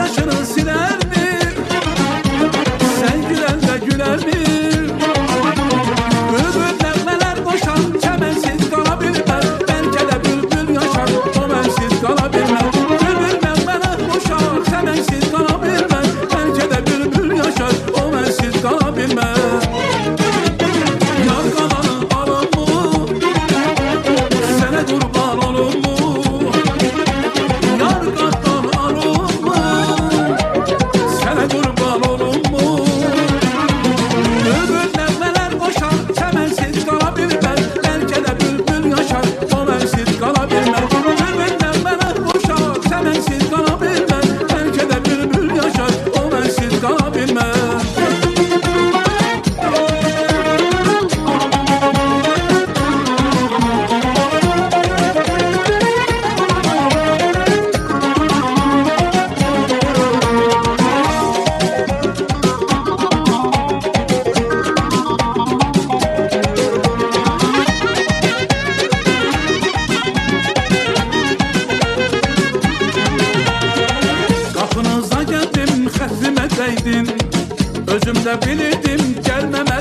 yaşını siler mi? Sen gülerle güler mi? Bülbül nevmeler koşar, çemensiz kalabilmez. Belki de bülbül yaşar, o bensiz kalabilmez. Bülbül nevmeler koşar, çemensiz kalabilmez. Belki de bülbül yaşar, o bensiz kalabilmez. Yar kalanı alın mı? Sene kurban olun mu? Yar kattan alın mı? Sene kurban olun mu? Bülbül nevmeler koşar, çemensiz kalabilmez. Belki de bülbül yaşar, o bensiz kalabilmez. Bülbül nevmeler koşar, çemensiz kalabilmez. Belki de bülbül yaşar, o bensiz kalabilmez. Kapınıza geldim, xətrimə dəydin. Özüm də bilirdim, gəlməmə